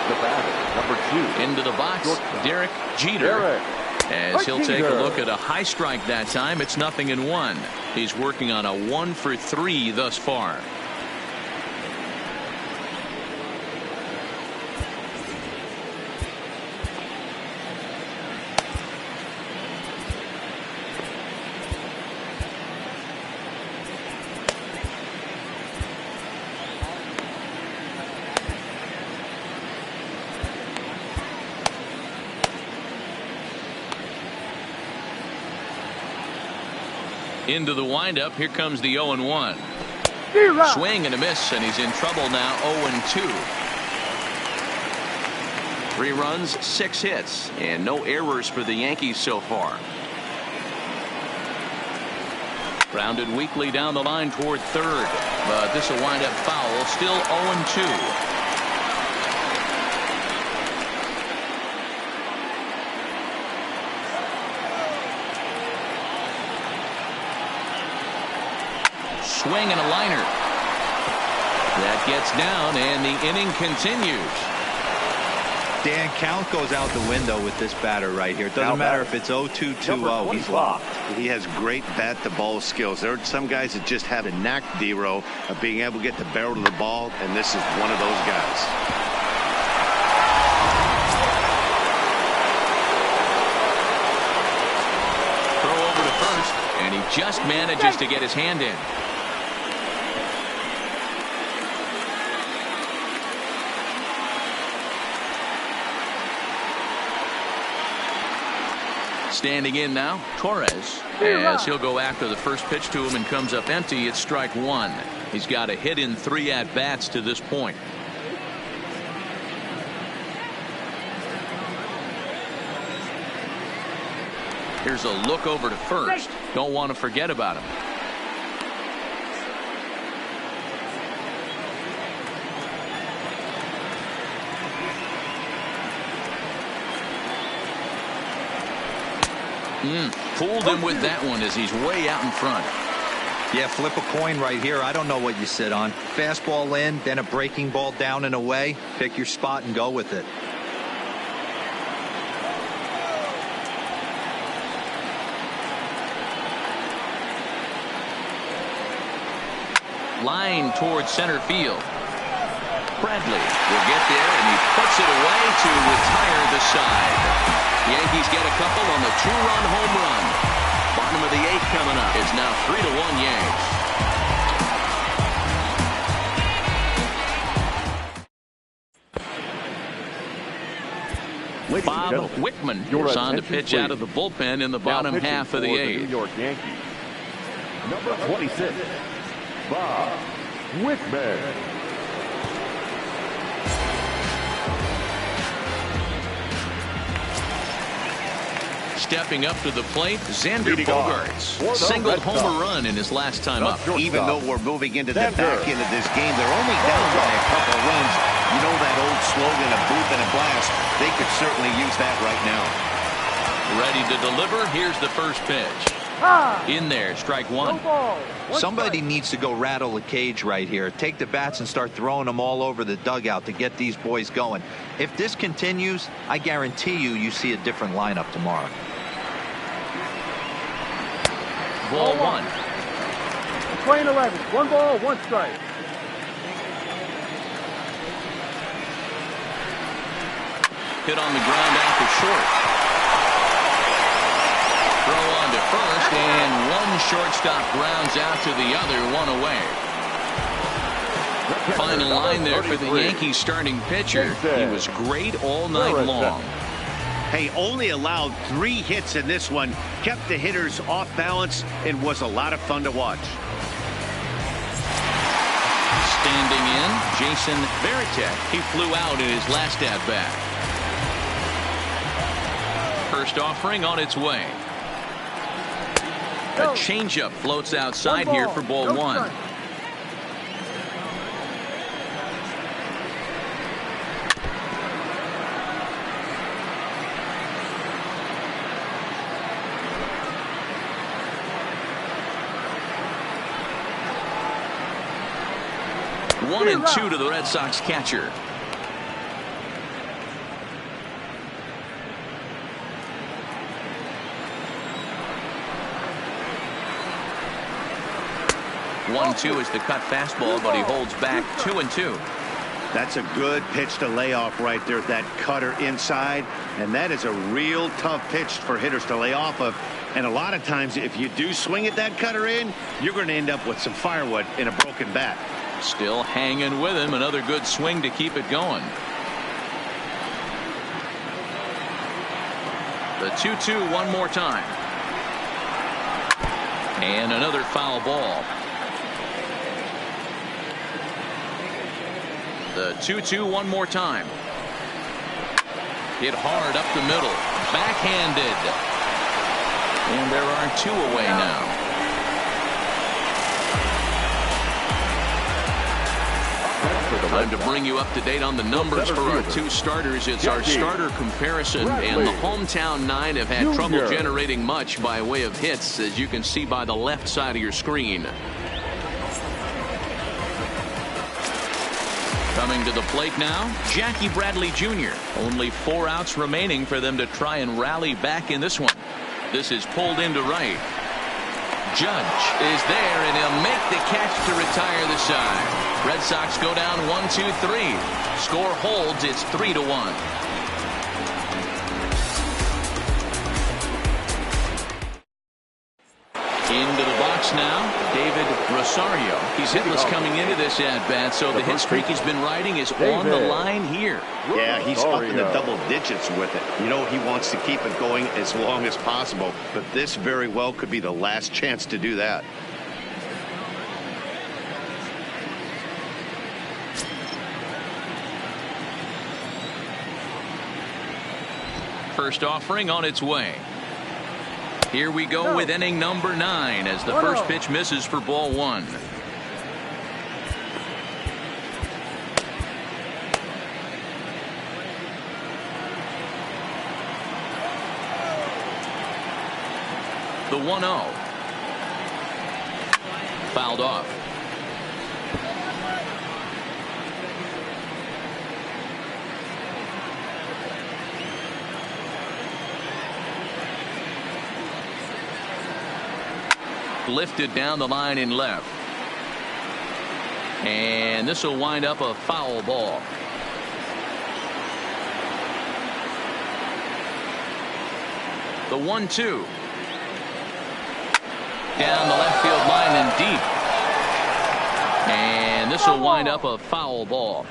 The batter, number 2. Into the box, Derek Jeter. As he'll take a look at a high strike that time. It's 0-1. He's working on a 1 for 3 thus far. Into the windup. Here comes the 0-1. Swing and a miss, and he's in trouble now. 0-2. 3 runs, 6 hits, and no errors for the Yankees so far. Grounded weakly down the line toward third, but this will wind up foul. Still 0-2. Swing and a liner. That gets down, and the inning continues. Dan, count goes out the window with this batter right here. It doesn't matter if it's 0-2, 2-0. He's locked. He has great bat-to-ball skills. There are some guys that just have a knack, D-Row, of being able to get the barrel of the ball, and this is one of those guys. Throw over to first, and he just manages to get his hand in. Standing in now, Torres, as he'll go after the first pitch to him and comes up empty. It's strike 1. He's got a hit in 3 at-bats to this point. Here's a look over to first. Don't want to forget about him. Fooled him with that one as he's way out in front. Yeah, flip a coin right here. I don't know what you sit on. Fastball in, then a breaking ball down and away. Pick your spot and go with it. Line towards center field. Bradley will get there, and he puts it away to retire the side. Yankees get a couple on the 2-run home run. Bottom of the 8th coming up. It's now 3-1 Yanks. Bob Wickman is on to pitch out of the bullpen in the bottom half of the 8th. New York Yankees. Number 26, Bob Wickman. Stepping up to the plate, Xander Bogaerts singled home run in his last time up. Even though we're moving into the back end of this game, they're only down by a couple of runs. You know that old slogan, a booth and a blast. They could certainly use that right now. Ready to deliver. Here's the first pitch. In there, strike 1. Somebody needs to go rattle the cage right here. Take the bats and start throwing them all over the dugout to get these boys going. If this continues, I guarantee you see a different lineup tomorrow. Ball 1. Playing 11. 1 ball, 1 strike. Hit on the ground out to short. Throw on to first, and one shortstop grounds out to the other, 1 away. Final line there for the Yankees starting pitcher. He was great all night long. Hey, only allowed 3 hits in this one, kept the hitters off balance, and was a lot of fun to watch. Standing in, Jason Varitek. He flew out in his last at-bat. First offering on its way. A changeup floats outside here for ball 1. One and 2 to the Red Sox catcher. One, 2 is the cut fastball, but he holds back 2 and 2. That's a good pitch to lay off right there, that cutter inside, and that is a real tough pitch for hitters to lay off of. And a lot of times, if you do swing at that cutter in, you're going to end up with some firewood in a broken bat. Still hanging with him. Another good swing to keep it going. The 2-2 one more time. And another foul ball. The 2-2 one more time. Hit hard up the middle. Backhanded. And there are 2 away now. Time to bring you up to date on the numbers for our 2 starters. It's our starter comparison, and the hometown 9 have had trouble generating much by way of hits, as you can see by the left side of your screen. Coming to the plate now, Jackie Bradley Jr. Only 4 outs remaining for them to try and rally back in this one. This is pulled into right. Judge is there, and he'll make the catch to retire the side. Red Sox go down 1-2-3. Score holds. It's 3-1. Into the box now, David Rosario. He's hitless coming into this at-bat, so the hit streak he's been riding is on the line here. Yeah, he's up in the double digits with it. You know, he wants to keep it going as long as possible, but this very well could be the last chance to do that. First offering on its way. Here we go with inning number 9 as the first pitch misses for ball 1. The 1-0. Fouled off. Lifted down the line in left. And this will wind up a foul ball. The 1-2. Down the left field line and deep. And this will wind up a foul ball.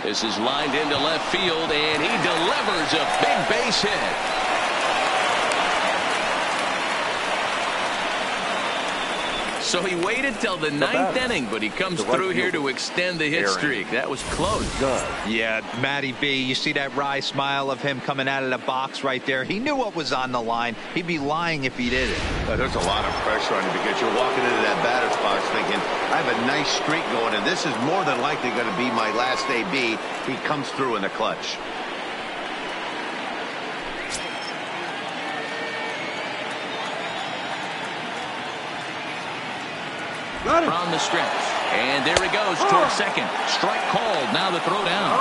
This is lined into left field, and he delivers a big base hit. So he waited till the 9th inning, but he comes through here to extend the hit streak. That was close. Yeah, Matty B, you see that wry smile of him coming out of the box right there. He knew what was on the line. He'd be lying if he didn't. There's a lot of pressure on you because you're walking into that batter's box thinking, I have a nice streak going, and this is more than likely going to be my last AB. He comes through in the clutch. From the stretch, and there he goes towards second. Strike called. Now the throw down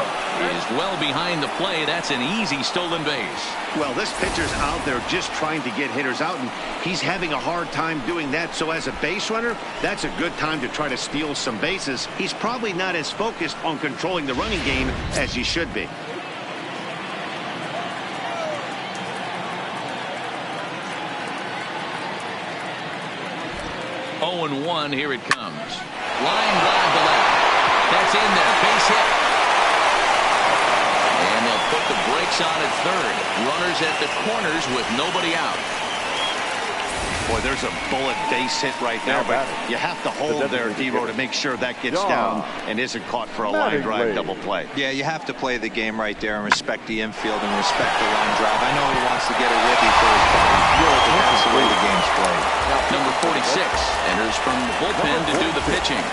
is well behind the play. That's an easy stolen base. Well, this pitcher's out there just trying to get hitters out, and he's having a hard time doing that. So as a base runner, that's a good time to try to steal some bases. He's probably not as focused on controlling the running game as he should be. And 1, here it comes. Line drive to left. That's in there. Base hit. And they'll put the brakes on at third. Runners at the corners with nobody out. Boy, there's a bullet base hit right there, but you have to hold there, D-Row, to make sure that gets down and isn't caught for a line drive double play. Yeah, you have to play the game right there and respect the infield and respect the line drive. I know he wants to get a ribby for his buddy, but that's the way the game's played. Number 46 enters from the bullpen to do the pitching.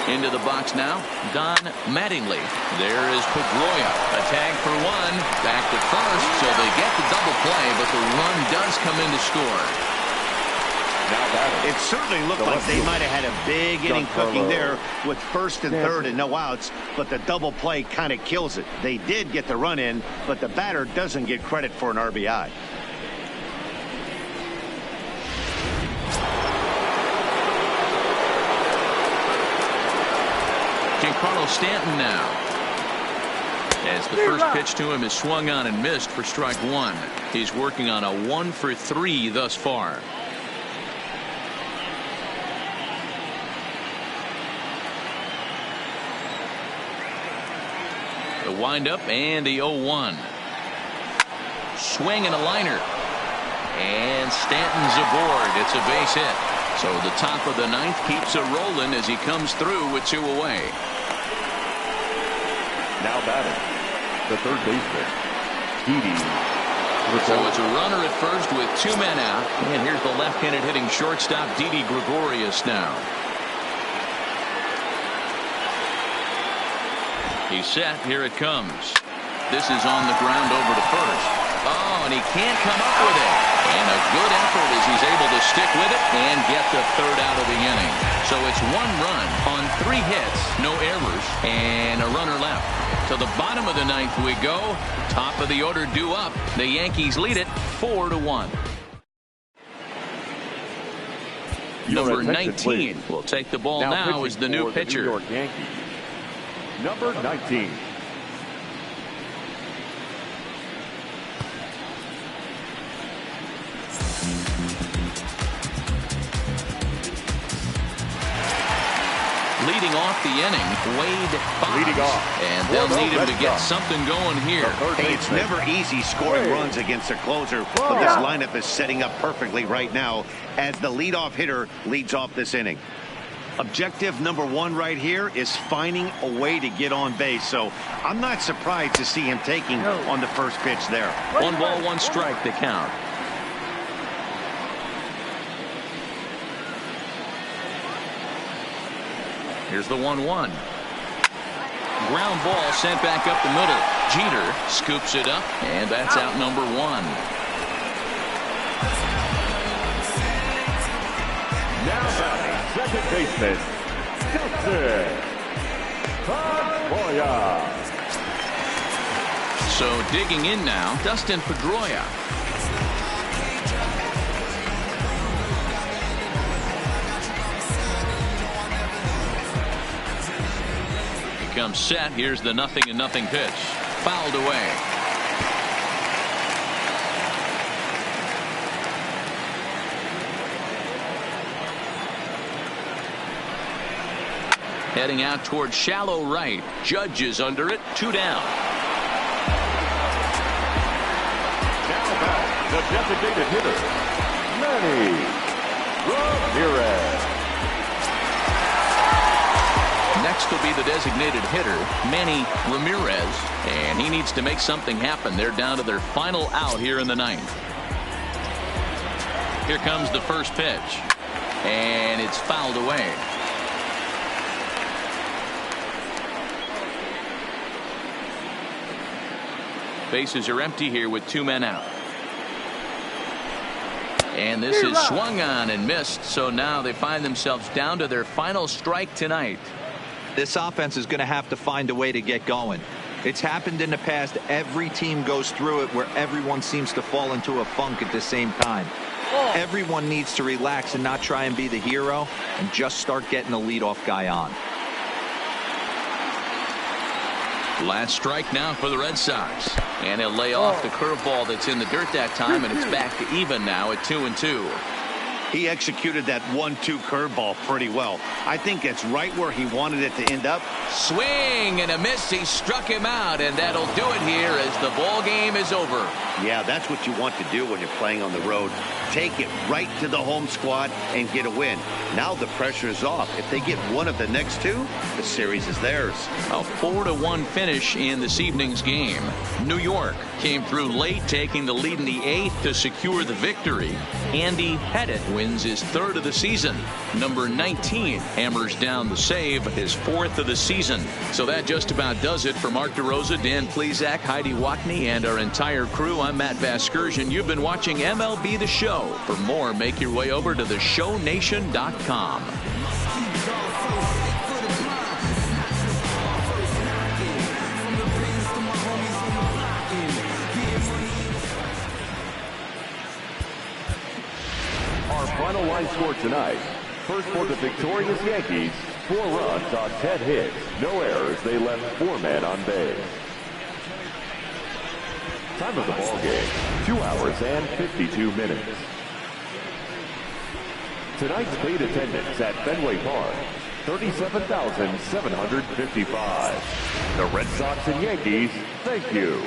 Into the box now, Don Mattingly. There is Pedroia. A tag for 1. Back to first, so they get the double play, but the run does come in to score. It certainly looked like they might have had a big inning cooking there with first and third and no outs, but the double play kind of kills it. They did get the run in, but the batter doesn't get credit for an RBI. Giancarlo Stanton now. As the first pitch to him is swung on and missed for strike one. He's working on a 1 for 3 thus far. The windup and the 0-1. Swing and a liner. And Stanton's aboard. It's a base hit. So the top of the ninth keeps it rolling as he comes through with 2 away. Now batting, the third baseman, Didi. So it's a runner at first with 2 men out. And here's the left-handed hitting shortstop, Didi Gregorius now. He's set. Here it comes. This is on the ground over to first. Oh, and he can't come up with it. And a good effort as he's able to stick with it and get the third out of the inning. So it's 1 run on 3 hits, no errors, and a runner left. To the bottom of the ninth we go. Top of the order due up. The Yankees lead it 4-1. Number 19 will take the ball now as the new pitcher. New York Yankees. Number 19. Leading off the inning, Wade Boggs. Leading off. And they'll need him to get something going here. Hey, it's never easy scoring runs against a closer, but this lineup is setting up perfectly right now as the leadoff hitter leads off this inning. Objective number 1 right here is finding a way to get on base. So I'm not surprised to see him taking on the first pitch there. 1 ball, 1 strike to count. Here's the 1-1. Ground ball sent back up the middle. Jeter scoops it up, and that's out number 1. Now batting, second baseman, Dustin Pedroia. So digging in now, Dustin Pedroia. He comes set. Here's the 0-0 pitch. Fouled away. Heading out towards shallow right. Judge is under it. 2 down. Now back, the designated hitter, Manny Ramirez. Next will be the designated hitter, Manny Ramirez, and he needs to make something happen. They're down to their final out here in the ninth. Here comes the first pitch, and it's fouled away. Bases are empty here with 2 men out. And this is swung on and missed, so now they find themselves down to their final strike tonight. This offense is going to have to find a way to get going. It's happened in the past. Every team goes through it where everyone seems to fall into a funk at the same time. Everyone needs to relax and not try and be the hero and just start getting the leadoff guy on. Last strike now for the Red Sox. And he'll lay off the curveball that's in the dirt that time, and it's back to even now at 2-2. He executed that 1-2 curveball pretty well. I think that's right where he wanted it to end up. Swing and a miss. He struck him out, and that'll do it here as the ball game is over. Yeah, that's what you want to do when you're playing on the road. Take it right to the home squad and get a win. Now the pressure is off. If they get one of the next 2, the series is theirs. A 4-1 finish in this evening's game. New York came through late, taking the lead in the 8th to secure the victory. Andy Pettit wins his 3rd of the season. Number 19 hammers down the save, his 4th of the season. So that just about does it for Mark DeRosa, Dan Plesac, Heidi Wackney, and our entire crew. I'm Matt Vasgersian. You've been watching MLB The Show. For more, make your way over to theshownation.com. Our final line score tonight. First for the victorious Yankees, 4 runs on 10 hits, no errors. They left 4 men on base. Time of the ball game, 2 hours and 52 minutes. Tonight's paid attendance at Fenway Park, 37,755. The Red Sox and Yankees, thank you.